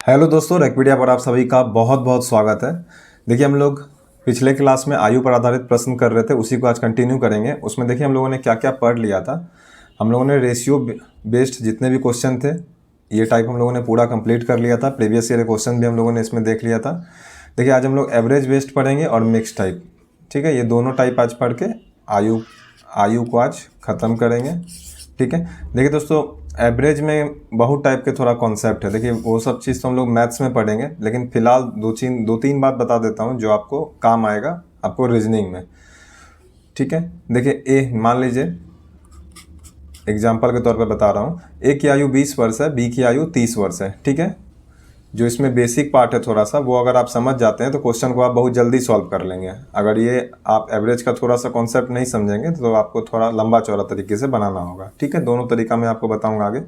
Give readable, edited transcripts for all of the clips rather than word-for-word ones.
Hello दोस्तों, रैकपीडिया पर आप सभी का बहुत बहुत स्वागत है। देखिए, हम लोग पिछले क्लास में आयु पर आधारित प्रश्न कर रहे थे, उसी को आज कंटिन्यू करेंगे। उसमें देखिए हम लोगों ने क्या क्या पढ़ लिया था। हम लोगों ने रेशियो बेस्ड जितने भी क्वेश्चन थे, ये टाइप हम लोगों ने पूरा कंप्लीट कर लिया था। प्रीवियस ईयर क्वेश्चन भी हम लोगों ने इसमें देख लिया था। देखिए, आज हम लोग एवरेज बेस्ड पढ़ेंगे और मिक्स टाइप। ठीक है, ये दोनों टाइप आज पढ़ के आयु को आज ख़त्म करेंगे। ठीक है, देखिए दोस्तों, एवरेज में बहुत टाइप के थोड़ा कॉन्सेप्ट है। देखिए, वो सब चीज़ तो हम लोग मैथ्स में पढ़ेंगे, लेकिन फिलहाल दो तीन बात बता देता हूँ जो आपको काम आएगा आपको रीजनिंग में। ठीक है, देखिए ए मान लीजिए, एग्जाम्पल के तौर पे बता रहा हूँ। ए की आयु 20 वर्ष है, बी की आयु 30 वर्ष है। ठीक है, जो इसमें बेसिक पार्ट है थोड़ा सा, वो अगर आप समझ जाते हैं तो क्वेश्चन को आप बहुत जल्दी सॉल्व कर लेंगे। अगर ये आप एवरेज का थोड़ा सा कॉन्सेप्ट नहीं समझेंगे तो आपको थोड़ा लंबा चौड़ा तरीके से बनाना होगा। ठीक है, दोनों तरीका मैं आपको बताऊंगा आगे।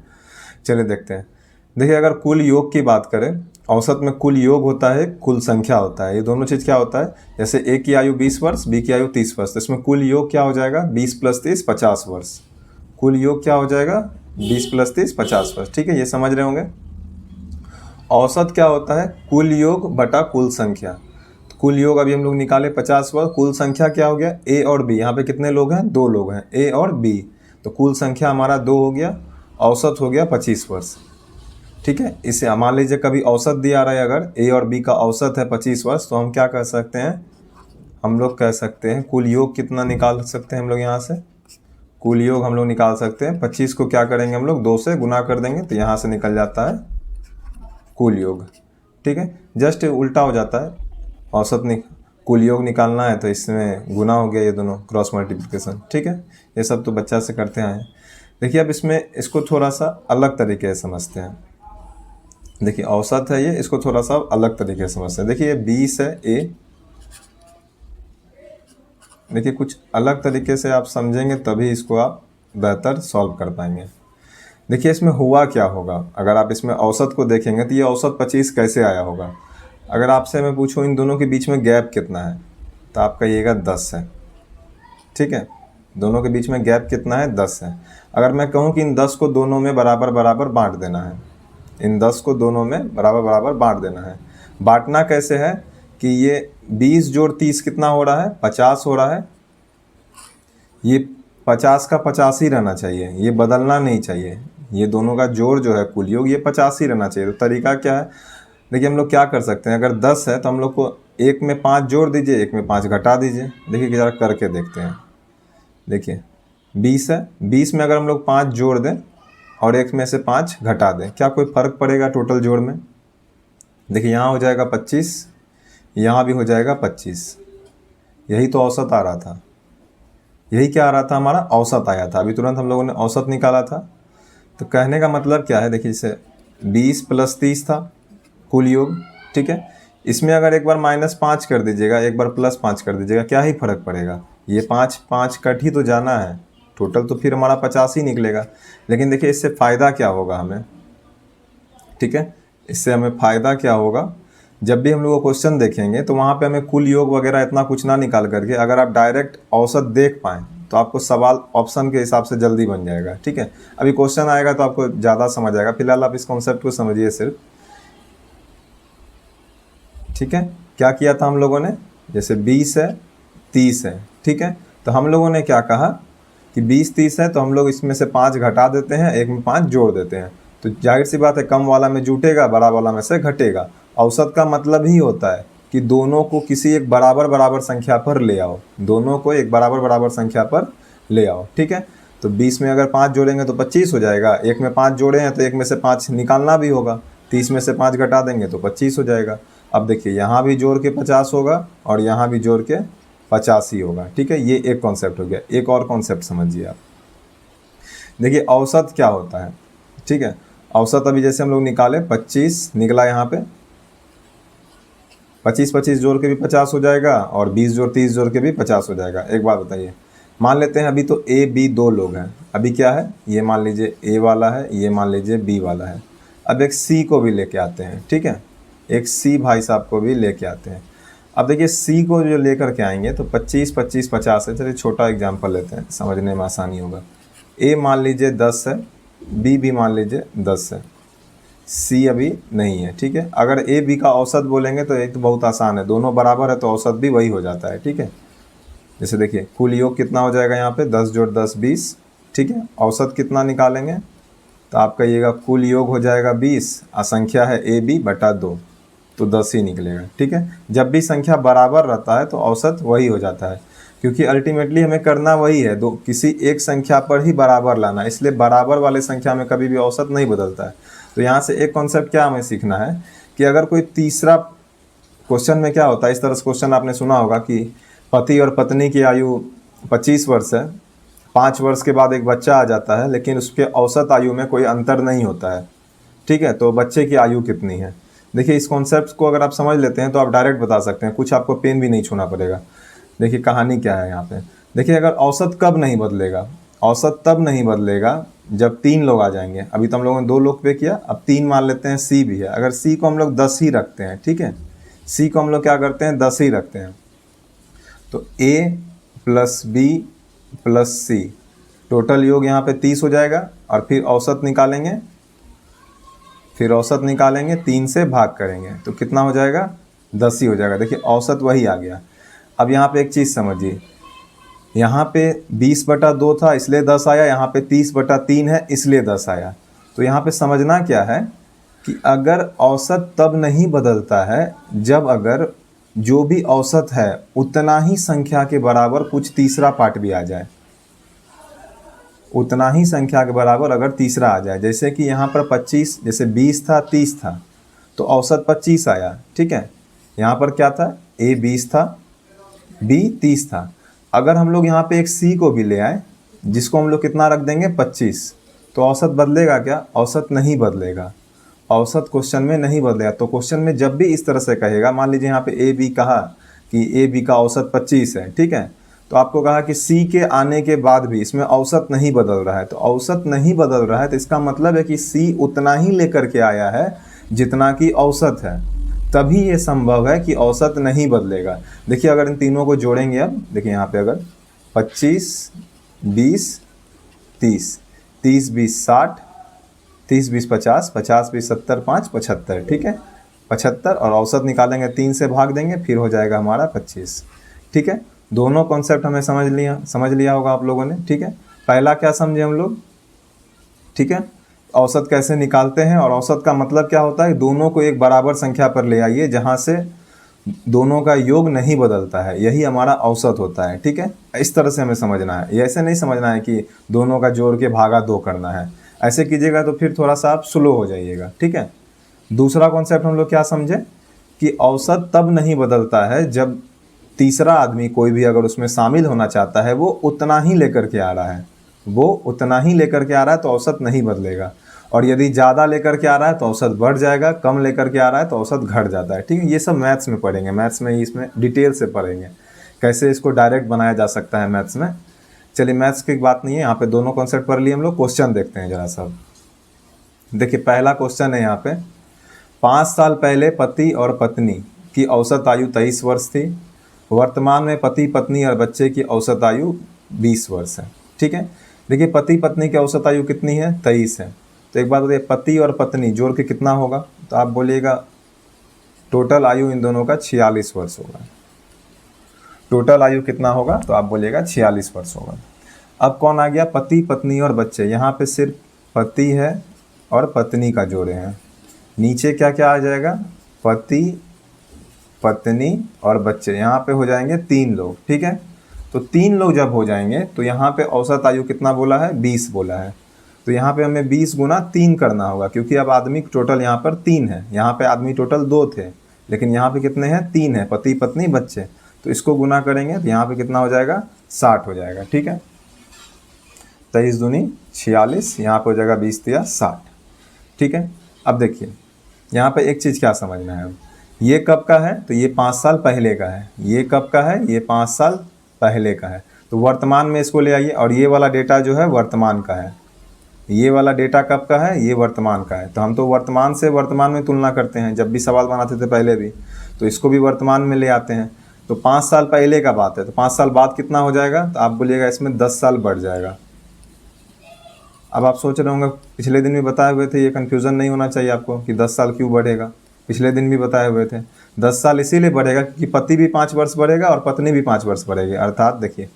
चलिए देखते हैं। देखिए, अगर कुल योग की बात करें, औसत में कुल योग होता है, कुल संख्या होता है। ये दोनों चीज़ क्या होता है, जैसे ए की आयु 20 वर्ष, बी की आयु 30 वर्ष, तो इसमें कुल योग क्या हो जाएगा, 20 + 30 50 वर्ष। कुल योग क्या हो जाएगा, 20 + 30 50 वर्ष। ठीक है, ये समझ रहे होंगे। औसत क्या होता है, कुल योग बटा कुल संख्या। तो कुल योग अभी हम लोग निकाले 50 वर्ष, कुल संख्या क्या हो गया, ए और बी। यहाँ पे कितने लोग हैं, 2 लोग हैं, ए और बी। तो कुल संख्या हमारा 2 हो गया, औसत हो गया 25 वर्ष। ठीक है, इसे मान लीजिए कभी औसत दिया रहा है, अगर ए और बी का औसत है 25 वर्ष, तो हम क्या कर सकते हैं, हम लोग कह सकते हैं कुल योग कितना निकाल सकते हैं हम लोग यहाँ से। कुल योग हम लोग निकाल सकते हैं, 25 को क्या करेंगे हम लोग 2 से गुना कर देंगे, तो यहाँ से निकल जाता है कुल योग। ठीक है, जस्ट उल्टा हो जाता है। कुल योग निकालना है तो इसमें गुना हो गया, ये दोनों क्रॉस मल्टीप्लिकेशन। ठीक है, ये सब तो बच्चा से करते आए हैं। देखिए, अब इसमें इसको थोड़ा सा अलग तरीके से समझते हैं। देखिए, औसत है ये, इसको थोड़ा सा अलग तरीके से समझते हैं। देखिए, ये 20 है ए। देखिए, कुछ अलग तरीके से आप समझेंगे तभी इसको आप बेहतर सॉल्व कर पाएंगे। देखिए, इसमें हुआ क्या होगा, अगर आप इसमें औसत को देखेंगे तो ये औसत 25 कैसे आया होगा। अगर आपसे मैं पूछूं इन दोनों के बीच में गैप कितना है, तो आप कहिएगा 10 है। ठीक है, दोनों के बीच में गैप कितना है, 10 है। अगर मैं कहूं कि इन 10 को दोनों में बराबर बराबर बांट देना है, इन 10 को दोनों में बराबर बराबर बांट देना है। बांटना कैसे है कि ये 20 जोड़ 30 कितना हो रहा है, 50 हो रहा है। ये 50 का 50 ही रहना चाहिए, ये बदलना नहीं चाहिए। ये दोनों का जोड़ जो है कुल योग, ये 50 ही रहना चाहिए। तो तरीका क्या है, देखिए हम लोग क्या कर सकते हैं, अगर 10 है तो हम लोग को एक में 5 जोड़ दीजिए, एक में 5 घटा दीजिए। देखिए ज़रा करके देखते हैं। देखिए 20 है, 20 में अगर हम लोग 5 जोड़ दें और एक में से 5 घटा दें, क्या कोई फ़र्क पड़ेगा टोटल जोड़ में। देखिए, यहाँ हो जाएगा 25, यहाँ भी हो जाएगा 25। यही तो औसत आ रहा था, यही क्या आ रहा था, हमारा औसत आया था। अभी तुरंत हम लोगों ने औसत निकाला था। तो कहने का मतलब क्या है, देखिए इसे 20 + 30 था कुल योग। ठीक है, इसमें अगर एक बार -5 कर दीजिएगा, एक बार +5 कर दीजिएगा, क्या ही फर्क पड़ेगा। ये 5 5 कट ही तो जाना है, टोटल तो फिर हमारा 50 ही निकलेगा। लेकिन देखिए, इससे फ़ायदा क्या होगा हमें। ठीक है, इससे हमें फ़ायदा क्या होगा, जब भी हम लोग क्वेश्चन देखेंगे तो वहाँ पे हमें कुल योग वगैरह इतना कुछ ना निकाल करके, अगर आप डायरेक्ट औसत देख पाएँ तो आपको सवाल ऑप्शन के हिसाब से जल्दी बन जाएगा। ठीक है, अभी क्वेश्चन आएगा तो आपको ज़्यादा समझ आएगा। फिलहाल आप इस कॉन्सेप्ट को समझिए सिर्फ। ठीक है, क्या किया था हम लोगों ने, जैसे 20 है 30 है। ठीक है, तो हम लोगों ने क्या कहा कि 20 30 है, तो हम लोग इसमें से 5 घटा देते हैं, एक में 5 जोड़ देते हैं। तो जाहिर सी बात है, कम वाला में जुटेगा, बड़ा वाला में से घटेगा। औसत का मतलब ही होता है कि दोनों को किसी एक बराबर बराबर संख्या पर ले आओ, दोनों को एक बराबर बराबर संख्या पर ले आओ। ठीक है, तो 20 में अगर 5 जोड़ेंगे तो 25 हो जाएगा, एक में 5 जोड़े हैं तो एक में से 5 निकालना भी होगा, 30 में से 5 घटा देंगे तो 25 हो जाएगा। अब देखिए, यहाँ भी जोड़ के 50 होगा और यहाँ भी जोड़ के 50 ही होगा। ठीक है, ये एक कॉन्सेप्ट हो गया। एक और कॉन्सेप्ट समझिए आप। देखिए, औसत क्या होता है। ठीक है, औसत अभी जैसे हम लोग निकाले 25 निकला, यहाँ पे 25 25 जोड़ के भी 50 हो जाएगा और 20 जोड़ 30 जोड़ के भी 50 हो जाएगा। एक बात बताइए, मान लेते हैं अभी तो ए बी 2 लोग हैं। अभी क्या है, ये मान लीजिए ए वाला है, ये मान लीजिए बी वाला है। अब एक सी को भी लेके आते हैं। ठीक है, एक सी भाई साहब को भी लेके आते हैं। अब देखिए, सी को जो लेकर के आएंगे तो 25 25 50 है। चलिए छोटा एग्जाम्पल लेते हैं, समझने में आसानी होगा। ए मान लीजिए 10 है, बी भी मान लीजिए 10 है, सी अभी नहीं है, ठीक है। अगर ए बी का औसत बोलेंगे तो एक तो बहुत आसान है, दोनों बराबर है तो औसत भी वही हो जाता है, ठीक है। जैसे देखिए कुल योग कितना हो जाएगा यहाँ पे 10 जोड़ 10 20, ठीक है। औसत कितना निकालेंगे तो आप कहिएगा कुल योग हो जाएगा 20, संख्या है ए बी बटा 2, तो 10 ही निकलेगा, ठीक है। जब भी संख्या बराबर रहता है तो औसत वही हो जाता है, क्योंकि अल्टीमेटली हमें करना वही है, दो किसी एक संख्या पर ही बराबर लाना, इसलिए बराबर वाले संख्या में कभी भी औसत नहीं बदलता है। तो यहाँ से एक कॉन्सेप्ट क्या हमें सीखना है कि अगर कोई तीसरा क्वेश्चन में क्या होता है, इस तरह से क्वेश्चन आपने सुना होगा कि पति और पत्नी की आयु 25 वर्ष है, 5 वर्ष के बाद एक बच्चा आ जाता है, लेकिन उसके औसत आयु में कोई अंतर नहीं होता है, ठीक है। तो बच्चे की आयु कितनी है। देखिए इस कॉन्सेप्ट को अगर आप समझ लेते हैं तो आप डायरेक्ट बता सकते हैं, कुछ आपको पेन भी नहीं छूना पड़ेगा। देखिए कहानी क्या है यहाँ पे, देखिए अगर औसत कब नहीं बदलेगा, औसत तब नहीं बदलेगा जब 3 लोग आ जाएंगे। अभी तो हम लोगों ने 2 लोग पे किया, अब 3 मान लेते हैं, सी भी है। अगर सी को हम लोग 10 ही रखते हैं, ठीक है, सी को हम लोग क्या करते हैं 10 ही रखते हैं, तो ए प्लस बी प्लस सी टोटल योग यहाँ पे 30 हो जाएगा। और फिर औसत निकालेंगे, फिर औसत निकालेंगे 3 से भाग करेंगे तो कितना हो जाएगा 10 ही हो जाएगा। देखिए औसत वही आ गया। अब यहाँ पे एक चीज़ समझिए, यहाँ पे 20/2 था इसलिए 10 आया, यहाँ पे 30/3 है इसलिए 10 आया। तो यहाँ पे समझना क्या है कि अगर औसत तब नहीं बदलता है जब अगर जो भी औसत है उतना ही संख्या के बराबर कुछ तीसरा पार्ट भी आ जाए, उतना ही संख्या के बराबर अगर तीसरा आ जाए। जैसे कि यहाँ पर 25, जैसे 20 था 30 था तो औसत 25 आया, ठीक है। यहाँ पर क्या था, ए 20 था बी 30 था। अगर हम लोग यहाँ पे एक सी को भी ले आए जिसको हम लोग कितना रख देंगे 25, तो औसत बदलेगा क्या, औसत नहीं बदलेगा, औसत क्वेश्चन में नहीं बदलेगा। तो क्वेश्चन में जब भी इस तरह से कहेगा, मान लीजिए यहाँ पे ए बी कहा कि ए बी का औसत 25 है, ठीक है, तो आपको कहा कि सी के आने के बाद भी इसमें औसत नहीं बदल रहा है, तो औसत नहीं बदल रहा है तो इसका मतलब है कि सी उतना ही लेकर के आया है जितना कि औसत है, तभी ये संभव है कि औसत नहीं बदलेगा। देखिए अगर इन तीनों को जोड़ेंगे, अब देखिए यहाँ पे अगर 25 20 30, 30 20 60, 30 20 50, 50 20 70 5 75, ठीक है 75, और औसत निकालेंगे 3 से भाग देंगे फिर हो जाएगा हमारा 25, ठीक है। दोनों कॉन्सेप्ट हमें समझ लिया होगा आप लोगों ने, ठीक है। पहला क्या समझे हम लोग, ठीक है, औसत कैसे निकालते हैं, और औसत का मतलब क्या होता है, दोनों को एक बराबर संख्या पर ले आइए जहां से दोनों का योग नहीं बदलता है, यही हमारा औसत होता है, ठीक है। इस तरह से हमें समझना है, ये ऐसे नहीं समझना है कि दोनों का जोड़ के भागा 2 करना है, ऐसे कीजिएगा तो फिर थोड़ा सा आप स्लो हो जाइएगा, ठीक है। दूसरा कॉन्सेप्ट हम लोग क्या समझे कि औसत तब नहीं बदलता है जब तीसरा आदमी कोई भी अगर उसमें शामिल होना चाहता है वो उतना ही लेकर के आ रहा है, वो उतना ही लेकर के आ रहा है तो औसत नहीं बदलेगा, और यदि ज़्यादा लेकर के आ रहा है तो औसत बढ़ जाएगा, कम लेकर के आ रहा है तो औसत घट जाता है, ठीक है। ये सब मैथ्स में पढ़ेंगे, मैथ्स में इसमें डिटेल से पढ़ेंगे कैसे इसको डायरेक्ट बनाया जा सकता है मैथ्स में। चलिए मैथ्स की बात नहीं है, यहाँ पे दोनों कॉन्सेप्ट पढ़ लिए हम लोग। क्वेश्चन देखते हैं जरा सा। देखिए पहला क्वेश्चन है यहाँ पे, 5 साल पहले पति और पत्नी की औसत आयु 23 वर्ष थी, वर्तमान में पति पत्नी और बच्चे की औसत आयु 20 वर्ष है, ठीक है। देखिए पति पत्नी की औसत आयु कितनी है 23 है, तो एक बात बताइए पति और पत्नी जोड़ के कितना होगा, तो आप बोलिएगा टोटल आयु इन दोनों का 46 वर्ष होगा, टोटल आयु कितना होगा तो आप बोलिएगा 46 वर्ष होगा। अब कौन आ गया, पति पत्नी और बच्चे, यहाँ पे सिर्फ पति है और पत्नी का जोड़े हैं, नीचे क्या क्या आ जाएगा, पति पत्नी और बच्चे, यहाँ पे हो जाएंगे 3 लोग, ठीक है। तो 3 लोग जब हो जाएंगे तो यहाँ पे औसत आयु कितना बोला है 20 बोला है, तो यहाँ पे हमें 20 गुना 3 करना होगा, क्योंकि अब आदमी टोटल यहाँ पर 3 है, यहाँ पे आदमी टोटल 2 थे लेकिन यहाँ पे कितने हैं 3 है, पति पत्नी बच्चे, तो इसको गुना करेंगे तो यहाँ पे कितना हो जाएगा 60 हो जाएगा, ठीक है। 23 दूनी 46, यहाँ पे हो जाएगा 20 तिया 60, ठीक है। अब देखिए यहाँ पे एक चीज़ क्या समझना है, ये कब का है तो ये 5 साल पहले का है, ये कब का है ये 5 साल पहले का है, तो वर्तमान में इसको ले आइए, और ये वाला डेटा जो है वर्तमान का है, ये वाला डेटा कब का है ये वर्तमान का है, तो हम तो वर्तमान से वर्तमान में तुलना करते हैं जब भी सवाल बनाते थे पहले भी, तो इसको भी वर्तमान में ले आते हैं। तो 5 साल पहले का बात है, तो 5 साल बाद कितना हो जाएगा, तो आप बोलिएगा इसमें 10 साल बढ़ जाएगा, अब आप सोच रहे होंगे पिछले दिन भी बताए हुए थे, ये कन्फ्यूज़न नहीं होना चाहिए आपको कि 10 साल क्यों बढ़ेगा। पिछले दिन भी बताए हुए थे 10 साल इसीलिए बढ़ेगा क्योंकि पति भी 5 वर्ष बढ़ेगा और पत्नी भी 5 वर्ष बढ़ेगी। अर्थात देखिए,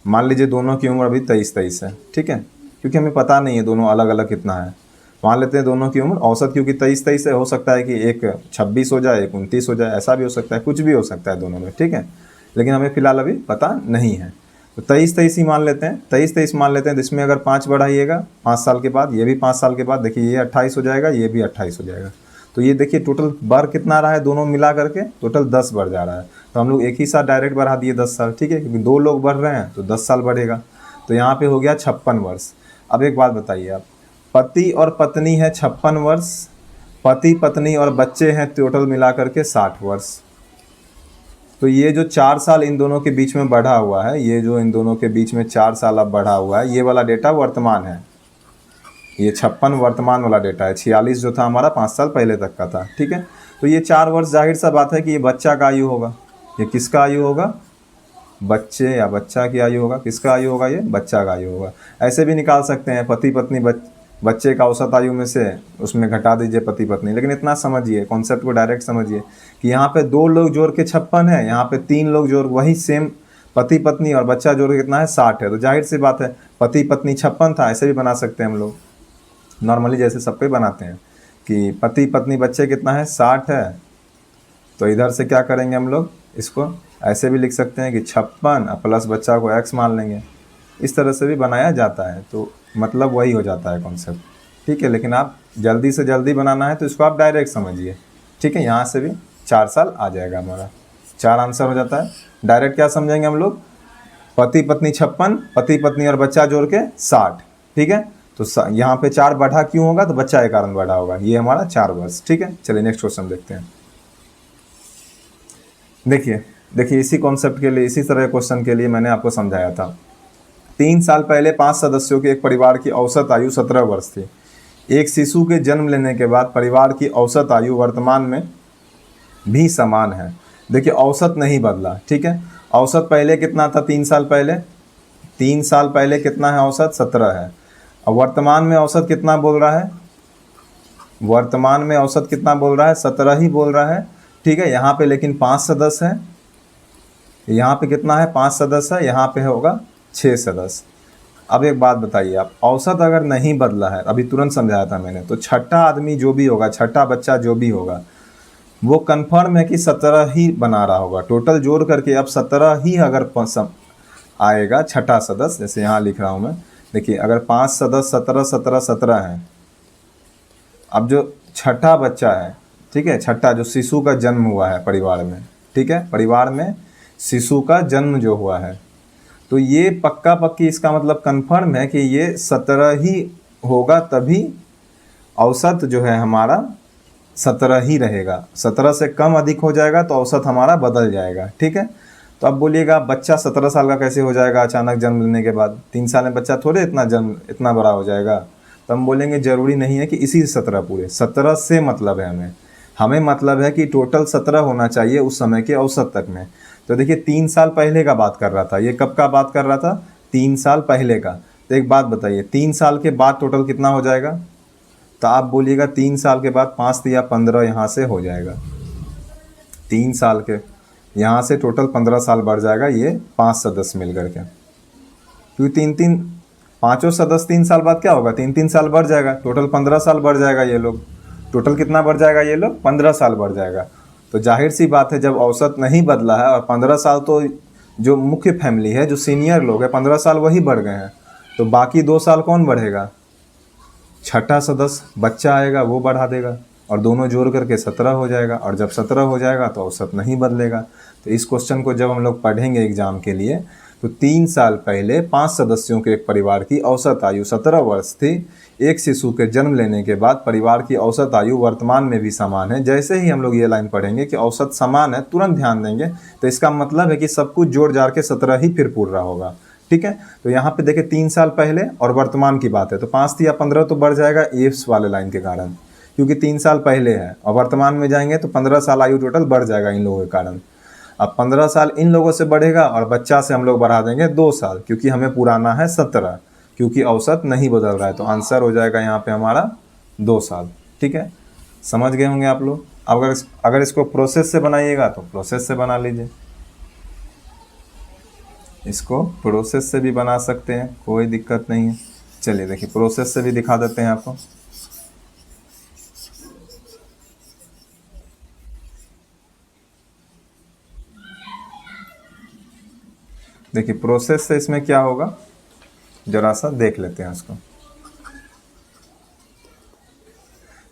मान लीजिए दोनों की उम्र अभी 23-23 है, ठीक है, क्योंकि हमें पता नहीं है दोनों अलग अलग कितना है। मान लेते हैं दोनों की उम्र औसत, क्योंकि 23-23 है, हो सकता है कि एक 26 हो जाए, एक 29 हो जाए, ऐसा भी हो सकता है, कुछ भी हो सकता है दोनों में, ठीक है। लेकिन हमें फिलहाल अभी पता नहीं है, तो 23-23 ही मान लेते हैं, 23-23 मान लेते हैं। तो इसमें अगर 5 बढ़ाइएगा 5 साल के बाद, ये भी 5 साल के बाद, देखिए ये 28 हो जाएगा, ये भी 28 हो जाएगा। तो ये देखिए टोटल बढ़ कितना रहा है, दोनों मिला करके टोटल 10 बढ़ जा रहा है। तो हम लोग एक ही साथ डायरेक्ट बढ़ा दिए 10 साल, ठीक है, क्योंकि 2 लोग बढ़ रहे हैं तो 10 साल बढ़ेगा। तो यहाँ पे हो गया 56 वर्ष। अब एक बात बताइए आप, पति और पत्नी है 56 वर्ष, पति पत्नी और बच्चे हैं टोटल मिला करके 60 वर्ष। तो ये जो 4 साल इन दोनों के बीच में बढ़ा हुआ है, ये जो इन दोनों के बीच में 4 साल अब बढ़ा हुआ है, ये वाला डेटा वर्तमान है। ये 56 वर्तमान वाला डेटा है, 46 जो था हमारा 5 साल पहले तक का था, ठीक है। तो ये 4 वर्ष जाहिर सा बात है कि ये बच्चा का आयु होगा। ये किसका आयु होगा? बच्चे या बच्चा की आयु होगा। किसका आयु होगा? ये बच्चा का आयु होगा। ऐसे भी निकाल सकते हैं, पति पत्नी बच्चे का औसत आयु में से उसमें घटा दीजिए पति पत्नी। लेकिन इतना समझिए, कॉन्सेप्ट को डायरेक्ट समझिए कि यहाँ पे 2 लोग जोड़ के 56 है, यहाँ पे 3 लोग जोड़, वही सेम पति पत्नी और बच्चा जोड़ के कितना है? 60 है। तो जाहिर सी बात है पति पत्नी 56 था, ऐसे भी बना सकते हैं हम लोग नॉर्मली जैसे सब पे बनाते हैं कि पति पत्नी बच्चे कितना है? 60 है। तो इधर से क्या करेंगे हम लोग, इसको ऐसे भी लिख सकते हैं कि 56 प्लस बच्चा को x मान लेंगे। इस तरह से भी बनाया जाता है, तो मतलब वही हो जाता है कॉन्सेप्ट, ठीक है। लेकिन आप जल्दी से जल्दी बनाना है तो इसको आप डायरेक्ट समझिए, ठीक है। यहाँ से भी 4 साल आ जाएगा हमारा, 4 आंसर हो जाता है। डायरेक्ट क्या समझेंगे हम लोग? पति पत्नी 56, पति पत्नी और बच्चा जोड़ के 60, ठीक है। तो यहाँ पे 4 बढ़ा क्यों होगा? तो बच्चा के कारण बढ़ा होगा। ये हमारा 4 वर्ष, ठीक है। चलिए नेक्स्ट क्वेश्चन देखते हैं। देखिए इसी कॉन्सेप्ट के लिए, इसी तरह के क्वेश्चन के लिए मैंने आपको समझाया था। 3 साल पहले 5 सदस्यों के एक परिवार की औसत आयु 17 वर्ष थी। एक शिशु के जन्म लेने के बाद परिवार की औसत आयु वर्तमान में भी समान है। देखिए औसत नहीं बदला, ठीक है। औसत पहले कितना था? 3 साल पहले, 3 साल पहले कितना है औसत? 17 है। और वर्तमान में औसत कितना बोल रहा है? वर्तमान में औसत कितना बोल रहा है? 17 ही बोल रहा है, ठीक है। यहाँ पे लेकिन 5 सदस्य हैं, यहाँ पे कितना है? 5 सदस्य है, यहाँ पे होगा 6 सदस्य। अब एक बात बताइए आप, औसत अगर नहीं बदला है, अभी तुरंत समझाया था मैंने, तो छठा आदमी जो भी होगा, छठा बच्चा जो भी होगा, वो कन्फर्म है कि 17 ही बना रहा होगा। टोटल जोड़ करके अब 17 ही अगर आएगा छठा सदस्य, जैसे यहाँ लिख रहा हूँ मैं। देखिए अगर 5 सदस्य 17 17 17 हैं, अब जो छठा बच्चा है, ठीक है, छठा जो शिशु का जन्म हुआ है परिवार में, ठीक है, परिवार में शिशु का जन्म जो हुआ है, तो ये पक्का पक्की इसका मतलब कंफर्म है कि ये 17 ही होगा, तभी औसत जो है हमारा 17 ही रहेगा। 17 से कम अधिक हो जाएगा तो औसत हमारा बदल जाएगा, ठीक है। तो अब बोलिएगा बच्चा 17 साल का कैसे हो जाएगा अचानक जन्म लेने के बाद? 3 साल में बच्चा थोड़े इतना बड़ा हो जाएगा। तो हम बोलेंगे ज़रूरी नहीं है कि इसी 17 पूरे 17 से मतलब है हमें मतलब है कि टोटल 17 होना चाहिए उस समय के औसत तक में। तो देखिए 3 साल पहले का बात कर रहा था, ये कब का बात कर रहा था? 3 साल पहले का। तो एक बात बताइए, 3 साल के बाद टोटल कितना हो जाएगा? तो आप बोलिएगा 3 साल के बाद 5 या 15 यहाँ से हो जाएगा। 3 साल के यहाँ से टोटल 15 साल बढ़ जाएगा, ये 5 सदस्य मिल करके, क्योंकि पाँचों सदस्य 3 साल बाद क्या होगा? 3 साल बढ़ जाएगा, टोटल 15 साल बढ़ जाएगा। ये लोग टोटल कितना बढ़ जाएगा? ये लोग 15 साल बढ़ जाएगा। तो जाहिर सी बात है जब औसत नहीं बदला है और 15 साल, तो जो मुख्य फैमिली है, जो सीनियर लोग हैं, 15 साल वही बढ़ गए हैं, तो बाकी 2 साल कौन बढ़ेगा? छठा सदस्य बच्चा आएगा, वो बढ़ा देगा, और दोनों जोड़ करके 17 हो जाएगा। और जब 17 हो जाएगा तो औसत नहीं बदलेगा। तो इस क्वेश्चन को जब हम लोग पढ़ेंगे एग्जाम के लिए, तो 3 साल पहले 5 सदस्यों के एक परिवार की औसत आयु 17 वर्ष थी। एक शिशु के जन्म लेने के बाद परिवार की औसत आयु वर्तमान में भी समान है। जैसे ही हम लोग ये लाइन पढ़ेंगे कि औसत समान है, तुरंत ध्यान देंगे, तो इसका मतलब है कि सब कुछ जोड़ जाड़ के 17 ही फिर पूरा होगा, ठीक है। तो यहाँ पे देखिए 3 साल पहले और वर्तमान की बात है, तो 5 या 15 तो बढ़ जाएगा इस वाले लाइन के कारण, क्योंकि 3 साल पहले है, और वर्तमान में जाएंगे तो 15 साल आयु टोटल बढ़ जाएगा इन लोगों के कारण। अब 15 साल इन लोगों से बढ़ेगा और बच्चा से हम लोग बढ़ा देंगे 2 साल, क्योंकि हमें पुराना है 17, क्योंकि औसत नहीं बदल रहा है। तो आंसर हो जाएगा यहाँ पे हमारा 2 साल। ठीक है, समझ गए होंगे आप लोग। अगर इसको प्रोसेस से बनाइएगा तो प्रोसेस से बना लीजिए, इसको प्रोसेस से भी बना सकते हैं, कोई दिक्कत नहीं है। चलिए देखिए प्रोसेस से भी दिखा देते हैं आपको। देखिए प्रोसेस से इसमें क्या होगा, जरा सा देख लेते हैं उसको।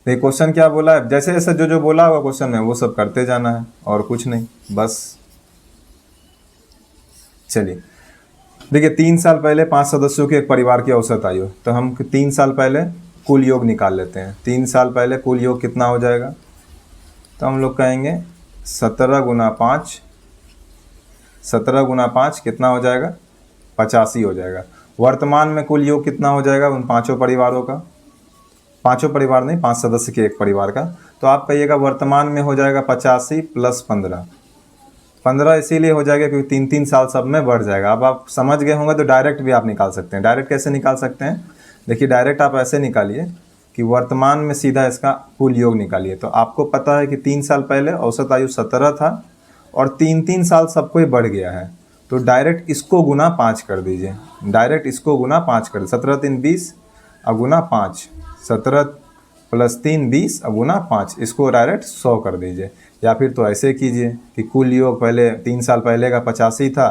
देखिए क्वेश्चन क्या बोला है, जैसे जैसे जो जो बोला होगा क्वेश्चन में वो सब करते जाना है और कुछ नहीं, बस। चलिए देखिए 3 साल पहले 5 सदस्यों के एक परिवार की औसत आयु, तो हम 3 साल पहले कुल योग निकाल लेते हैं। 3 साल पहले कुल योग कितना हो जाएगा, तो हम लोग कहेंगे 17 गुना 5, 17 गुना 5 कितना हो जाएगा, 85 हो जाएगा। वर्तमान में कुल योग कितना हो जाएगा उन पांचों परिवारों का, पांचों परिवार नहीं, 5 सदस्य के एक परिवार का। तो आप कहिएगा वर्तमान में हो जाएगा 85 प्लस 15, 15 इसीलिए हो जाएगा क्योंकि 3-3 साल सब में बढ़ जाएगा। अब आप समझ गए होंगे तो डायरेक्ट भी आप निकाल सकते हैं। डायरेक्ट कैसे निकाल सकते हैं, देखिए डायरेक्ट आप ऐसे निकालिए कि वर्तमान में सीधा इसका कुल योग निकालिए। तो आपको पता है कि 3 साल पहले औसत आयु 17 था और 3-3 साल सबको ही बढ़ गया है, तो डायरेक्ट इसको गुना 5 कर दीजिए। डायरेक्ट इसको गुना 5 कर, 17 3 20 और गुना 5, 17 प्लस 3 20 और गुना 5, इसको डायरेक्ट 100 कर दीजिए। या फिर तो ऐसे कीजिए कि कुल योग पहले 3 साल पहले का 85 था,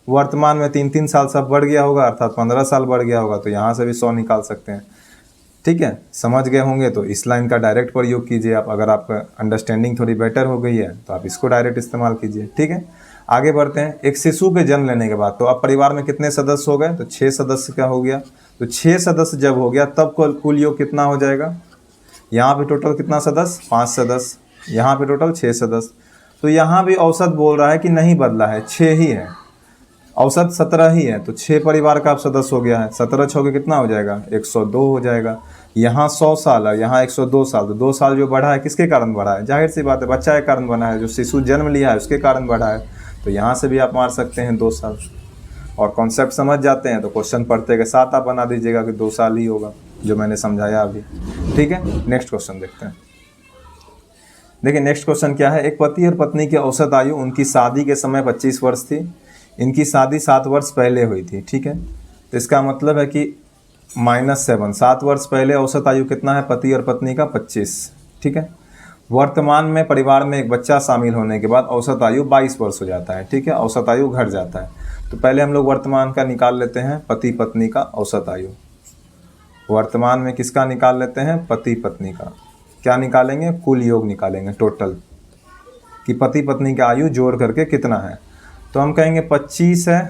वर्तमान में 3-3 साल सब बढ़ गया होगा, अर्थात 15 साल बढ़ गया होगा, तो यहाँ से भी 100 निकाल सकते हैं। ठीक है, समझ गए होंगे तो इस लाइन का डायरेक्ट प्रयोग कीजिए आप। अगर आपका अंडरस्टैंडिंग थोड़ी बेटर हो गई है तो आप इसको डायरेक्ट इस्तेमाल कीजिए। ठीक है, आगे बढ़ते हैं। एक शिशु के जन्म लेने के बाद तो अब परिवार में कितने सदस्य हो गए, तो 6 सदस्य का हो गया। तो 6 सदस्य जब हो गया तब कुल योग कितना हो जाएगा, यहाँ पे टोटल कितना सदस्य, 5 सदस्य, यहाँ पे टोटल 6 सदस्य। तो यहाँ भी औसत बोल रहा है कि नहीं बदला है, 6 ही है, औसत 17 ही है। तो 6 परिवार का अब सदस्य हो गया है, 17 6 के कितना हो जाएगा, 102 हो जाएगा। यहाँ 100 साल है, यहाँ 102 साल, तो 2 साल जो बढ़ा है किसके कारण बढ़ा है, जाहिर सी बात है बच्चा के कारण बना है, जो शिशु जन्म लिया है उसके कारण बढ़ा है। तो यहाँ से भी आप मार सकते हैं 2 साल। और कॉन्सेप्ट समझ जाते हैं तो क्वेश्चन पढ़ते के साथ आप बना दीजिएगा कि 2 साल ही होगा, जो मैंने समझाया अभी। ठीक है, नेक्स्ट क्वेश्चन देखते हैं। देखिए नेक्स्ट क्वेश्चन क्या है, एक पति और पत्नी की औसत आयु उनकी शादी के समय 25 वर्ष थी। इनकी शादी 7 वर्ष पहले हुई थी। ठीक है, तो इसका मतलब है कि -7, 7 वर्ष पहले औसत आयु कितना है पति और पत्नी का, 25। ठीक है, वर्तमान में परिवार में एक बच्चा शामिल होने के बाद औसत आयु 22 वर्ष हो जाता है। ठीक है, औसत आयु घट जाता है। तो पहले हम लोग वर्तमान का निकाल लेते हैं, पति पत्नी का औसत आयु। वर्तमान में किसका निकाल लेते हैं, पति पत्नी का। क्या निकालेंगे, कुल योग निकालेंगे टोटल, कि पति पत्नी का आयु जोड़ करके कितना है। तो हम कहेंगे 25 है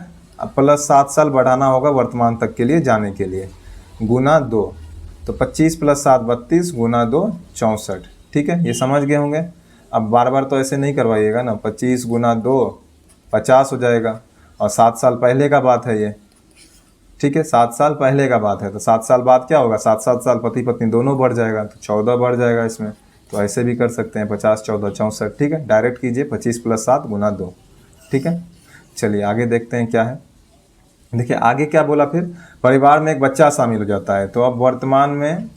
प्लस 7 साल बढ़ाना होगा वर्तमान तक के लिए जाने के लिए, गुना 2। तो 25 प्लस 7 32 गुना 2 64। ठीक है, ये समझ गए होंगे। अब बार बार तो ऐसे नहीं करवाइएगा ना, 25 गुना 2 50 हो जाएगा, और 7 साल पहले का बात है ये। ठीक है, 7 साल पहले का बात है, तो 7 साल बाद क्या होगा, 7 साल पति पत्नी दोनों बढ़ जाएगा, तो 14 बढ़ जाएगा इसमें। तो ऐसे भी कर सकते हैं 50 14 64। ठीक है, डायरेक्ट कीजिए 25 प्लस 7 गुना 2। ठीक है, चलिए आगे देखते हैं क्या है। देखिए आगे क्या बोला, फिर परिवार में एक बच्चा शामिल हो जाता है। तो अब वर्तमान में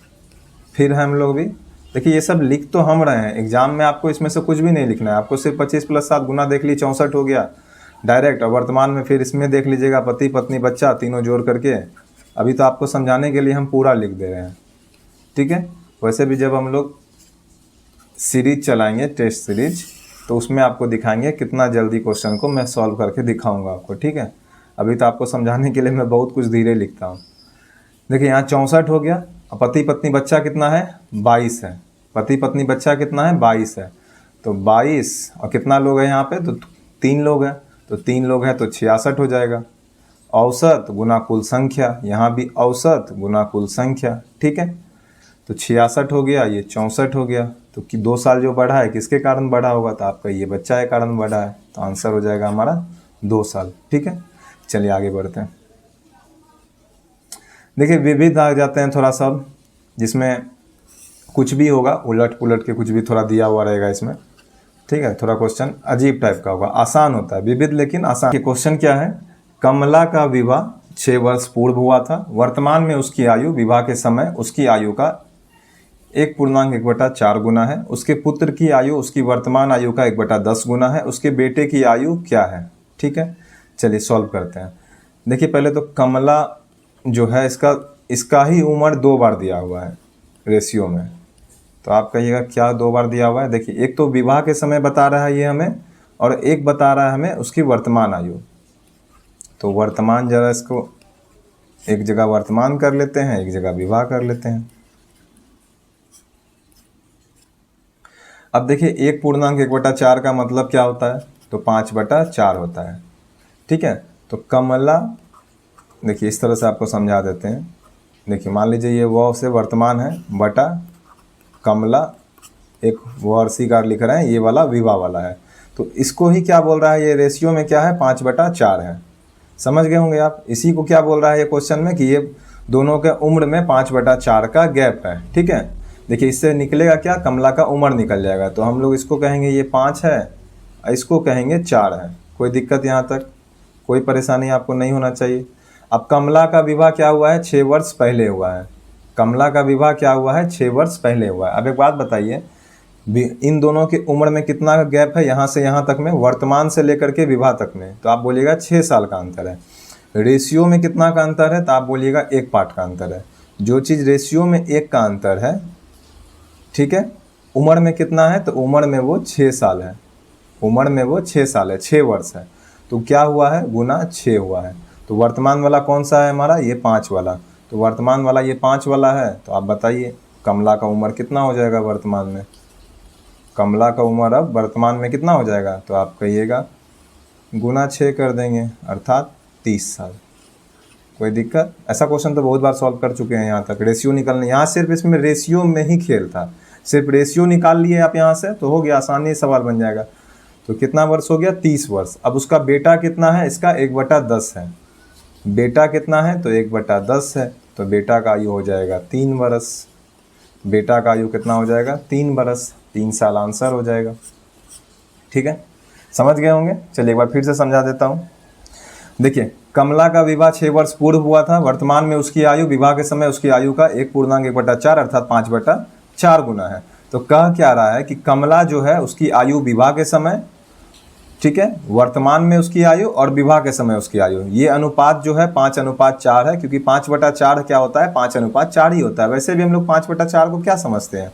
फिर हम लोग भी देखिए, ये सब लिख तो हम रहे हैं, एग्जाम में आपको इसमें से कुछ भी नहीं लिखना है, आपको सिर्फ 25 प्लस 7 गुना देख ली 64 हो गया डायरेक्ट। और वर्तमान में फिर इसमें देख लीजिएगा पति पत्नी बच्चा तीनों जोड़ करके। अभी तो आपको समझाने के लिए हम पूरा लिख दे रहे हैं। ठीक है, वैसे भी जब हम लोग सीरीज चलाएंगे, टेस्ट सीरीज, तो उसमें आपको दिखाएंगे कितना जल्दी क्वेश्चन को मैं सॉल्व करके दिखाऊंगा आपको। ठीक है, अभी तो आपको समझाने के लिए मैं बहुत कुछ धीरे लिखता हूँ। देखिए यहाँ 64 हो गया, और पति पत्नी बच्चा कितना है, 22 है। पति पत्नी बच्चा कितना है, 22 है। तो 22 और कितना लोग हैं यहाँ पे, तो 3 लोग हैं। तो 3 लोग हैं तो 66 हो जाएगा। औसत गुना कुल संख्या, यहाँ भी औसत गुना कुल संख्या। ठीक है, तो 66 हो गया, ये 64 हो गया। तो कि 2 साल जो बढ़ा है किसके कारण बढ़ा होगा, तो आपका ये बच्चा के कारण बढ़ा है। तो आंसर हो जाएगा हमारा 2 साल। ठीक है, चलिए आगे बढ़ते हैं। देखिए विविध आ जाते हैं थोड़ा सा, जिसमें कुछ भी होगा उलट पुलट के, कुछ भी थोड़ा दिया हुआ रहेगा इसमें। ठीक है, थोड़ा क्वेश्चन अजीब टाइप का होगा, आसान होता है विविध लेकिन आसान। क्वेश्चन क्या है, कमला का विवाह 6 वर्ष पूर्व हुआ था, वर्तमान में उसकी आयु विवाह के समय उसकी आयु का 1.1/4 गुना है, उसके पुत्र की आयु उसकी वर्तमान आयु का 1/10 गुना है, उसके बेटे की आयु क्या है। ठीक है, चलिए सॉल्व करते हैं। देखिए पहले तो कमला जो है इसका ही उम्र 2 बार दिया हुआ है रेशियो में, तो आप कहिएगा क्या 2 बार दिया हुआ है। देखिए एक तो विवाह के समय बता रहा है ये हमें, और एक बता रहा है हमें उसकी वर्तमान आयु। तो वर्तमान जरा इसको एक जगह वर्तमान कर लेते हैं, एक जगह विवाह कर लेते हैं। अब देखिए 1.1/4 का मतलब क्या होता है, तो 5/4 होता है। ठीक है, तो कमला, देखिए इस तरह से आपको समझा देते हैं। देखिए मान लीजिए ये वो से वर्तमान है बटा कमला, एक वर्षिकार लिख रहे हैं, ये वाला विवाह वाला है, तो इसको ही क्या बोल रहा है, ये रेशियो में क्या है 5/4 है। समझ गए होंगे आप, इसी को क्या बोल रहा है ये क्वेश्चन में कि ये दोनों के उम्र में 5/4 का गैप है। ठीक है, देखिए इससे निकलेगा क्या, कमला का उम्र निकल जाएगा, तो हम लोग इसको कहेंगे ये 5 है, इसको कहेंगे 4 है। कोई दिक्कत यहाँ तक, कोई परेशानी आपको नहीं होना चाहिए। अब कमला का विवाह क्या हुआ है, 6 वर्ष पहले हुआ है। कमला का विवाह क्या हुआ है, 6 वर्ष पहले हुआ है। अब एक बात बताइए, इन दोनों की उम्र में कितना का गैप है, यहाँ से यहाँ तक में, वर्तमान से लेकर के विवाह तक में, तो आप बोलिएगा 6 साल का अंतर है। रेशियो में कितना का अंतर है, तो आप बोलिएगा 1 पार्ट का अंतर है। जो चीज़ रेशियो में 1 का अंतर है, ठीक है, उम्र में कितना है, तो उम्र में वो 6 साल है, उम्र में वो 6 साल है, 6 वर्ष है, तो क्या हुआ है, गुना 6 हुआ है। तो वर्तमान वाला कौन सा है हमारा, ये 5 वाला, तो वर्तमान वाला ये 5 वाला है। तो आप बताइए कमला का उम्र कितना हो जाएगा वर्तमान में, कमला का उम्र अब वर्तमान में कितना हो जाएगा, तो आप कहिएगा गुना 6 कर देंगे, अर्थात 30 साल। कोई दिक्कत, ऐसा क्वेश्चन तो बहुत बार सॉल्व कर चुके हैं यहाँ तक। रेशियो निकलने, यहाँ सिर्फ इसमें रेशियो में ही खेल था, सिर्फ रेशियो निकाल लिए आप यहाँ से तो हो गया, आसानी से सवाल बन जाएगा। तो कितना वर्ष हो गया, 30 वर्ष। अब उसका बेटा कितना है, इसका 1/10 है, बेटा कितना है, तो 1/10 है, तो बेटा का आयु हो जाएगा 3 वर्ष। बेटा का आयु कितना हो जाएगा, 3 वर्ष, 3 साल आंसर हो जाएगा। ठीक है, समझ गए होंगे। चलिए एक बार फिर से समझा देता हूँ। देखिए कमला का विवाह 6 वर्ष पूर्व हुआ था, वर्तमान में उसकी आयु विवाह के समय उसकी आयु का 1.1/4 अर्थात 5/4 गुना है। तो कह क्या रहा है कि कमला जो है उसकी आयु विवाह के समय, ठीक है, वर्तमान में उसकी आयु और विवाह के समय उसकी आयु, ये अनुपात जो है 5:4 है, क्योंकि 5/4 क्या होता है, 5:4 ही होता है। वैसे भी हम लोग 5/4 को क्या समझते हैं,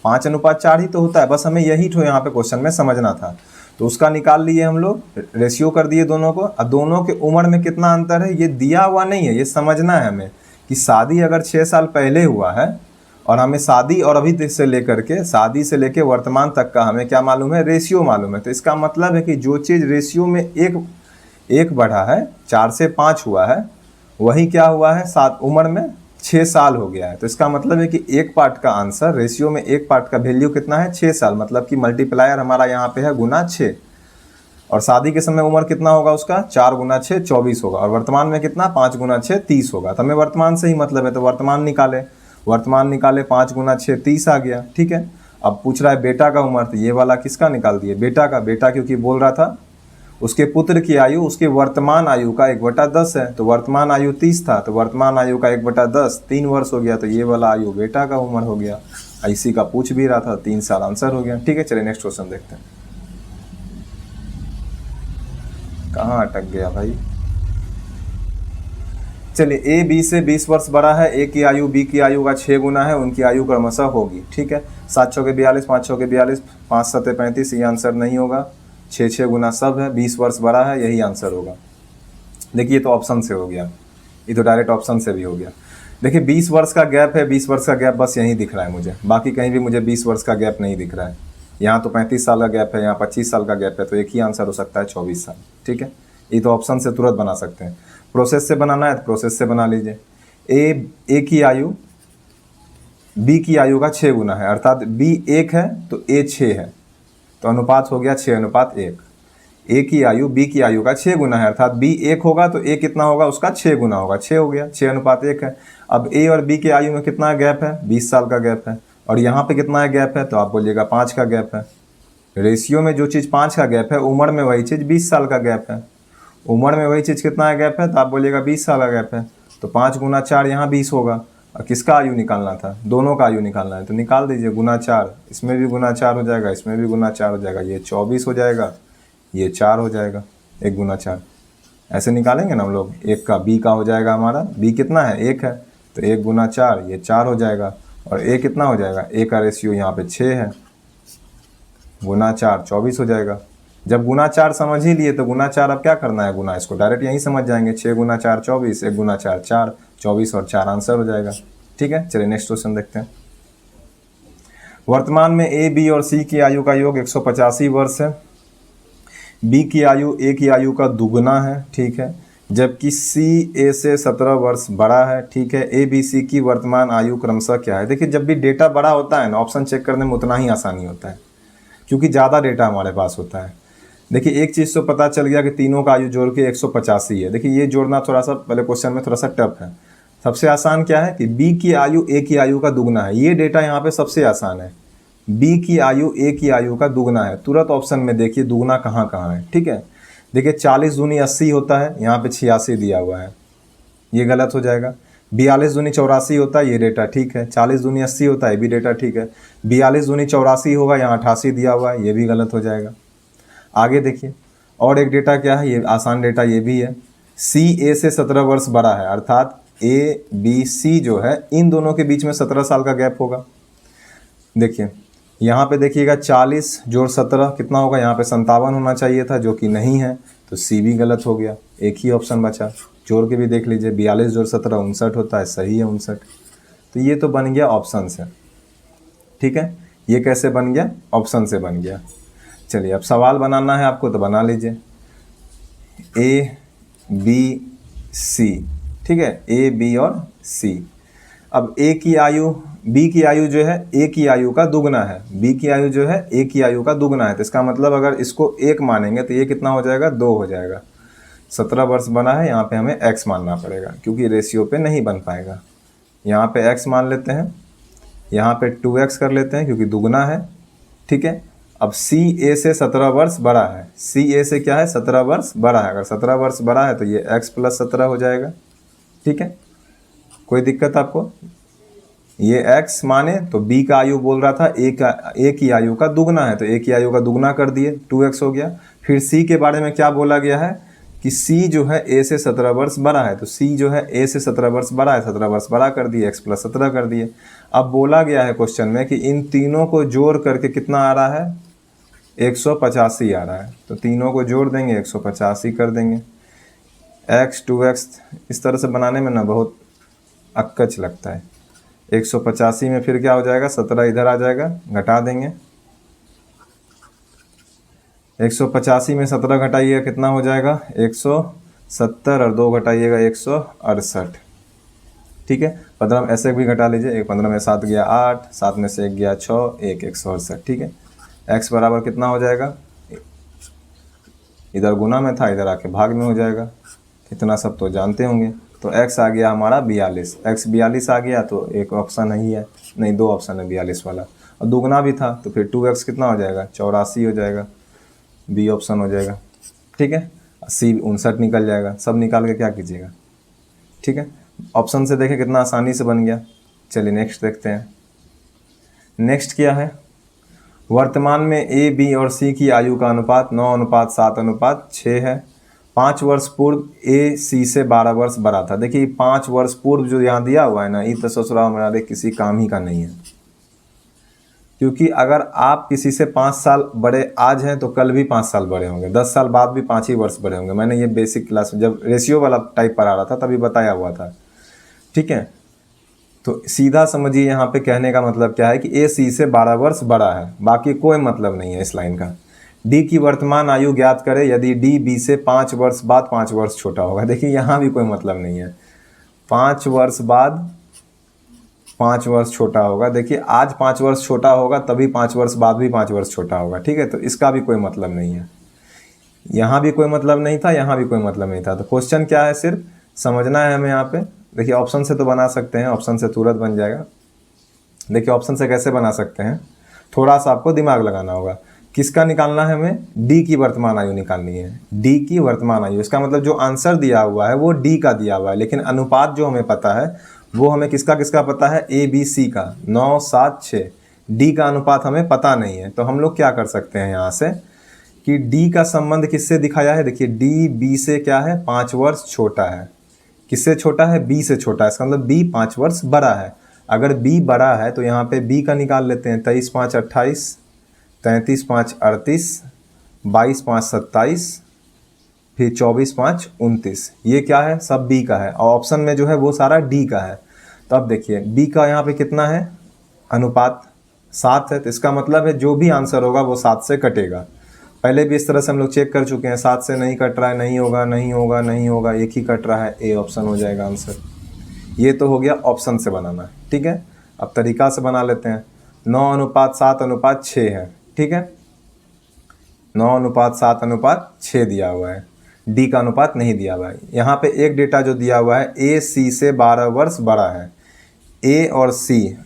5:4 ही तो होता है, बस हमें यही तो यहाँ पे क्वेश्चन में समझना था। तो उसका निकाल लिए हम लोग, रेशियो कर दिए दोनों को। अब दोनों के उम्र में कितना अंतर है ये दिया हुआ नहीं है, ये समझना है हमें कि शादी अगर 6 साल पहले हुआ है और हमें शादी और अभी से लेकर के, शादी से लेकर वर्तमान तक का हमें क्या मालूम है, रेशियो मालूम है। तो इसका मतलब है कि जो चीज़ रेशियो में एक बढ़ा है, 4 से 5 हुआ है, वही क्या हुआ है, 7 उम्र में 6 साल हो गया है। तो इसका मतलब है कि एक पार्ट का आंसर, रेशियो में एक पार्ट का वैल्यू कितना है, 6 साल, मतलब कि मल्टीप्लायर हमारा यहाँ पे है गुना 6। और शादी के समय उम्र कितना होगा उसका, 4 गुना 6 24 होगा, और वर्तमान में कितना, 5 गुना 6 30 होगा। तो हमें वर्तमान से ही मतलब है, तो वर्तमान निकाले, 5 गुना 6 30 आ गया। ठीक है, अब पूछ रहा है बेटा का उम्र, तो ये वाला किसका निकाल दिए, बेटा का। बेटा क्योंकि बोल रहा था उसके पुत्र की आयु उसके वर्तमान आयु का 1/10 है, तो वर्तमान आयु 30 था, तो वर्तमान आयु का 1/10 3 वर्ष हो गया, तो ये वाला आयु बेटा का उम्र हो गया। इसी का पूछ भी रहा था, 3 साल आंसर हो गया। ठीक है, चलिए नेक्स्ट क्वेश्चन देखते हैं। कहाँ अटक गया भाई, चलिए ए बी से 20 वर्ष बड़ा है, ए की आयु बी की आयु का 6 गुना है, उनकी आयु क्रमशः होगी। ठीक है, 7 चौके 42, 5 चौके 42, 5 सत्ते 35, ये आंसर नहीं होगा, 6 गुना सब है, 20 वर्ष बड़ा है, यही आंसर होगा। देखिए तो ऑप्शन से हो गया, ये तो डायरेक्ट ऑप्शन से भी हो गया। देखिए 20 वर्ष का गैप है, 20 वर्ष का गैप बस यहीं दिख रहा है मुझे, बाकी कहीं भी मुझे 20 वर्ष का गैप नहीं दिख रहा है। यहाँ तो 35 साल का गैप है, यहाँ 25 साल का गैप है, तो एक ही आंसर हो सकता है 24 साल। ठीक है, ये तो ऑप्शन से तुरंत बना सकते हैं। प्रोसेस से बनाना है तो प्रोसेस से बना लीजिए। ए की आयु बी की आयु का 6 गुना है, अर्थात बी 1 है तो ए 6 है, तो अनुपात हो गया 6:1। ए की आयु बी की आयु का 6 गुना है, अर्थात बी 1 होगा तो ए कितना होगा, उसका 6 गुना होगा, 6 हो गया, 6:1 है। अब ए और बी के आयु में कितना गैप है, 20 साल का गैप है, और यहाँ पे कितना है गैप है, तो आप बोलिएगा 5 का गैप है। रेशियो में जो चीज़ 5 का गैप है, उम्र में वही चीज़ 20 साल का गैप है। उम्र में वही चीज़ कितना गैप है, तो आप बोलिएगा 20 साल का गैप है, तो 5 गुना 4 यहाँ 20 होगा। और किसका आयु निकालना था, दोनों का आयु निकालना है, तो निकाल दीजिए गुना 4, इसमें भी गुना 4 हो जाएगा, इसमें भी गुना 4 हो जाएगा, ये 24 हो जाएगा, ये 4 हो जाएगा, 1 गुना 4। ऐसे निकालेंगे ना हम लोग, एक का बी का हो जाएगा हमारा, बी कितना है 1 है, तो 1 गुना 4 ये 4 हो जाएगा, और ए कितना हो जाएगा, ए का रेशियो यहाँ पे 6 है, गुना 4 24 हो जाएगा। जब गुना 4 समझ ही लिए तो गुना 4 अब क्या करना है, गुना इसको डायरेक्ट यहीं समझ जाएंगे, 6 गुना 4 24, 1 गुना 4 4, 24 और 4 आंसर हो जाएगा। ठीक है, चलिए नेक्स्ट क्वेश्चन देखते हैं। वर्तमान में ए, बी और सी की आयु का योग 185 वर्ष है। बी की आयु ए की आयु का दुगना है, ठीक है, जबकि सी ए से 17 वर्ष बड़ा है। ठीक है, ए बी सी की वर्तमान आयु क्रमशः क्या है। देखिए, जब भी डेटा बड़ा होता है ना, ऑप्शन चेक करने में उतना ही आसानी होता है, क्योंकि ज़्यादा डेटा हमारे पास होता है। देखिए, एक चीज़ तो पता चल गया कि तीनों का आयु जोड़ के 185 है। देखिए, ये जोड़ना थोड़ा सा पहले क्वेश्चन में थोड़ा सा टफ है। सबसे आसान क्या है कि बी की आयु ए की आयु का दुगना है, ये डेटा यहाँ पे सबसे आसान है। बी की आयु ए की आयु का दुगना है, तुरंत ऑप्शन में देखिए दुगना कहाँ कहाँ है। ठीक है, देखिए 40 दूनी 80 होता है, यहाँ पे 86 दिया हुआ है, ये गलत हो जाएगा। 42 दूनी 84 होता है, ये डेटा ठीक है। 40 दूनी 80 होता है, ये भी डेटा ठीक है। 42 दूनी 84 होगा, यहाँ 88 दिया हुआ है, ये भी गलत हो जाएगा। आगे देखिए, और एक डेटा क्या है, ये आसान डेटा ये भी है। सी ए से 17 वर्ष बड़ा है, अर्थात ए बी सी जो है, इन दोनों के बीच में 17 साल का गैप होगा। देखिए यहाँ पे देखिएगा 40 जोड़ 17 कितना होगा, यहाँ पे 57 होना चाहिए था, जो कि नहीं है, तो सी भी गलत हो गया। एक ही ऑप्शन बचा, जोड़ के भी देख लीजिए, 42 जोड़ 17 59 होता है, सही है 59। तो ये तो बन गया ऑप्शन से। ठीक है, ये कैसे बन गया, ऑप्शन से बन गया। चलिए, अब सवाल बनाना है आपको, तो बना लीजिए। ए बी सी, ठीक है, ए बी और सी। अब ए की आयु, बी की आयु जो है ए की आयु का दुगना है, बी की आयु जो है ए की आयु का दुगना है, तो इसका मतलब अगर इसको 1 मानेंगे तो ये कितना हो जाएगा, 2 हो जाएगा। 17 वर्ष बना है, यहाँ पे हमें x मानना पड़ेगा, क्योंकि रेशियो पे नहीं बन पाएगा। यहाँ पे x मान लेते हैं, यहाँ पे 2x कर लेते हैं, क्योंकि दुगना है। ठीक है, अब सी ए से 17 वर्ष बड़ा है, सी ए से क्या है, 17 वर्ष बड़ा है। अगर 17 वर्ष बड़ा है तो ये x + 17 हो जाएगा। ठीक है, कोई दिक्कत आपको, ये x माने तो b का आयु बोल रहा था, a की आयु का दुगना है, तो a की आयु का दुगना कर दिए, 2x हो गया। फिर c के बारे में क्या बोला गया है कि c जो है a से 17 वर्ष बड़ा है, तो c जो है a से 17 वर्ष बड़ा है, 17 वर्ष बड़ा कर दिए, x + 17 कर दिए। अब बोला गया है क्वेश्चन में कि इन तीनों को जोड़ करके कितना आ रहा है, 185 आ रहा है, तो तीनों को जोड़ देंगे 185 कर देंगे। x 2x इस तरह से बनाने में ना बहुत अक्कच लगता है। 185 में फिर क्या हो जाएगा, 17 इधर आ जाएगा, घटा देंगे। 185 में 17 घटाइएगा कितना हो जाएगा, 170, और 2 घटाइएगा 168। ठीक है, 15 में ऐसे भी घटा लीजिए, 15 में 7 गया 8, 7 में से 1 गया 6, 168। ठीक है, x बराबर कितना हो जाएगा, इधर गुना में था, इधर आके भाग में हो जाएगा। इतना सब तो जानते होंगे। तो x आ गया हमारा 42, x 42 आ गया, तो एक ऑप्शन नहीं है, नहीं 2 ऑप्शन है 42 वाला, और दुगना भी था, तो फिर 2x कितना हो जाएगा, 84 हो जाएगा, बी ऑप्शन हो जाएगा। ठीक है, सी 59 निकल जाएगा, सब निकाल के क्या कीजिएगा। ठीक है, ऑप्शन से देखें कितना आसानी से बन गया। चलिए नेक्स्ट देखते हैं। नेक्स्ट क्या है, वर्तमान में ए बी और सी की आयु का अनुपात 9:7:6 है। 5 वर्ष पूर्व ए सी से 12 वर्ष बड़ा था। देखिए 5 वर्ष पूर्व जो यहाँ दिया हुआ है ना, ये तो ससुराल हमारे किसी काम ही का नहीं है, क्योंकि अगर आप किसी से 5 साल बड़े आज हैं तो कल भी 5 साल बड़े होंगे, 10 साल बाद भी 5 ही वर्ष बड़े होंगे। मैंने ये बेसिक क्लास में जब रेशियो वाला टाइप पढ़ा रहा था तभी बताया हुआ था। ठीक है, तो सीधा समझिए यहाँ पे कहने का मतलब क्या है कि ए सी से 12 वर्ष बड़ा है, बाकी कोई मतलब नहीं है इस लाइन का। डी की वर्तमान आयु ज्ञात करें यदि डी बी से 5 वर्ष बाद 5 वर्ष छोटा होगा। देखिए यहाँ भी कोई मतलब नहीं है, 5 वर्ष बाद 5 वर्ष छोटा होगा। देखिए आज 5 वर्ष छोटा होगा तभी 5 वर्ष बाद भी 5 वर्ष छोटा होगा। ठीक है, तो इसका भी कोई मतलब नहीं है, यहाँ भी कोई मतलब नहीं था, यहाँ भी कोई मतलब नहीं था। तो क्वेश्चन क्या है, सिर्फ समझना है हमें यहाँ पे। देखिए ऑप्शन से तो बना सकते हैं, ऑप्शन से तुरंत बन जाएगा। देखिए ऑप्शन से कैसे बना सकते हैं, थोड़ा सा आपको दिमाग लगाना होगा। किसका निकालना है हमें? डी की वर्तमान आयु निकालनी है, डी की वर्तमान आयु। इसका मतलब जो आंसर दिया हुआ है वो डी का दिया हुआ है, लेकिन अनुपात जो हमें पता है वो हमें किसका किसका पता है? ए बी सी का, 9 7 6। डी का अनुपात हमें पता नहीं है, तो हम लोग क्या कर सकते हैं यहाँ से कि डी का संबंध किससे दिखाया है? देखिए डी बी से क्या है? 5 वर्ष छोटा है। किससे छोटा है? बी से छोटा है। इसका मतलब बी 5 वर्ष बड़ा है। अगर बी बड़ा है तो यहाँ पे बी का निकाल लेते हैं। 23 5 28, 33 5 38, 22 5 27, फिर 24 5 29। ये क्या है? सब बी का है, और ऑप्शन में जो है वो सारा डी का है। तो अब देखिए बी का यहाँ पे कितना है? अनुपात 7 है, तो इसका मतलब है जो भी आंसर होगा वो 7 से कटेगा। पहले भी इस तरह से हम लोग चेक कर चुके हैं, 7 से नहीं कट रहा है, नहीं होगा नहीं होगा नहीं होगा, एक ही कट रहा है, ए ऑप्शन हो जाएगा आंसर। ये तो हो गया ऑप्शन से बनाना, ठीक है। अब तरीका से बना लेते हैं। 9 अनुपात 7 अनुपात 6 है, ठीक है। 9 अनुपात 7 अनुपात 6 दिया हुआ है, डी का अनुपात नहीं दिया हुआ है। यहाँ पे एक डेटा जो दिया हुआ है, ए सी से 12 वर्ष बड़ा है, ए और सी,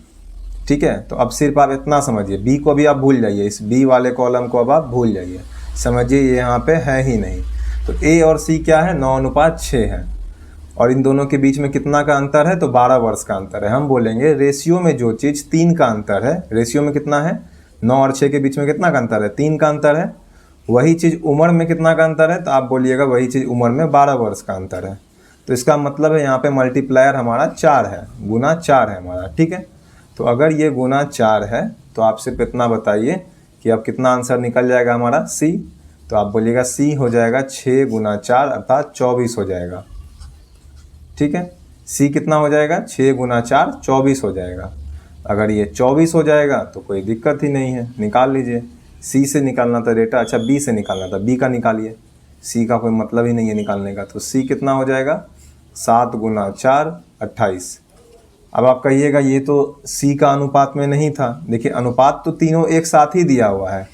ठीक है। तो अब सिर्फ आप इतना समझिए, बी को भी आप भूल जाइए, इस बी वाले कॉलम को अब आप भूल जाइए, समझिए ये यहाँ पे है ही नहीं। तो ए और सी क्या है? 9 अनुपात 6 है, और इन दोनों के बीच में कितना का अंतर है? तो 12 वर्ष का अंतर है। हम बोलेंगे रेशियो में जो चीज़ 3 का अंतर है, रेशियो में कितना है? 9 और 6 के बीच में कितना का अंतर है? 3 का अंतर है। वही चीज़ उम्र में कितना का अंतर है? तो आप बोलिएगा वही चीज़ उम्र में 12 वर्ष का अंतर है। तो इसका मतलब है यहाँ पे मल्टीप्लायर हमारा 4 है, गुना 4 है हमारा, ठीक है। तो अगर ये गुना 4 है तो आप सिर्फ इतना बताइए कि अब कितना आंसर निकल जाएगा हमारा? सी। तो आप बोलिएगा सी हो जाएगा 6 गुना 4 अर्थात 24 हो जाएगा, ठीक है। सी कितना हो जाएगा? 6 गुना 4 24 हो जाएगा। अगर ये 24 हो जाएगा तो कोई दिक्कत ही नहीं है, निकाल लीजिए। सी से निकालना था डेटा, अच्छा बी से निकालना था, बी का निकालिए, सी का कोई मतलब ही नहीं है निकालने का। तो सी कितना हो जाएगा? 7 गुना 4 28। अब आप कहिएगा ये तो सी का अनुपात में नहीं था। देखिए अनुपात तो तीनों एक साथ ही दिया हुआ है।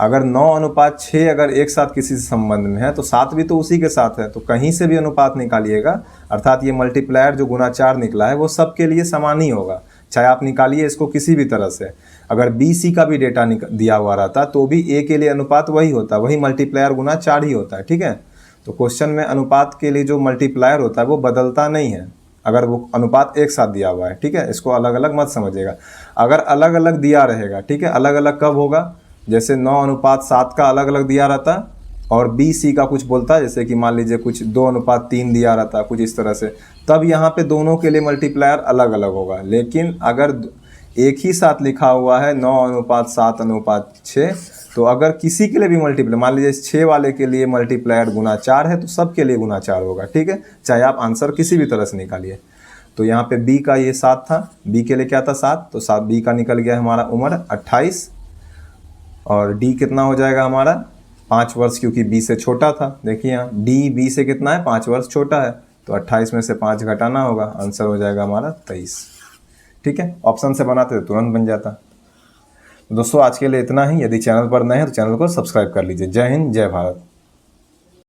अगर 9 अनुपात 6 अगर एक साथ किसी से संबंध में है तो 7 भी तो उसी के साथ है, तो कहीं से भी अनुपात निकालिएगा, अर्थात ये मल्टीप्लायर जो गुना 4 निकला है वो सबके लिए समान ही होगा, चाहे आप निकालिए इसको किसी भी तरह से। अगर बी सी का भी डेटा दिया हुआ रहता तो भी ए के लिए अनुपात वही होता, वही मल्टीप्लायर गुना 4 ही होता है, ठीक है। तो क्वेश्चन में अनुपात के लिए जो मल्टीप्लायर होता है वो बदलता नहीं है, अगर वो अनुपात एक साथ दिया हुआ है, ठीक है। इसको अलग अलग मत समझिएगा। अगर अलग अलग दिया रहेगा, ठीक है, अलग अलग कब होगा? जैसे 9 अनुपात 7 का अलग अलग दिया रहता और बी सी का कुछ बोलता, जैसे कि मान लीजिए कुछ 2 अनुपात 3 दिया रहता, कुछ इस तरह से, तब यहाँ पे दोनों के लिए मल्टीप्लायर अलग अलग होगा। लेकिन अगर एक ही साथ लिखा हुआ है 9 अनुपात 7 अनुपात 6, तो अगर किसी के लिए भी मल्टीप्लायर, मान लीजिए 6 वाले के लिए मल्टीप्लायर गुना 4 है तो सबके लिए गुना 4 होगा, ठीक है, चाहे आप आंसर किसी भी तरह से निकालिए। तो यहाँ पे बी का ये 7 था, बी के लिए क्या था? 7, तो 7 बी का निकल गया हमारा उम्र 28, और डी कितना हो जाएगा हमारा? 5 वर्ष, क्योंकि बी से छोटा था। देखिए यहाँ डी बी से कितना है? 5 वर्ष छोटा है, तो 28 में से 5 घटाना होगा, आंसर हो जाएगा हमारा 23, ठीक है। ऑप्शन से बनाते तो तुरंत बन जाता। दोस्तों आज के लिए इतना ही। यदि चैनल पर नए हैं तो चैनल को सब्सक्राइब कर लीजिए। जय हिंद, जय भारत।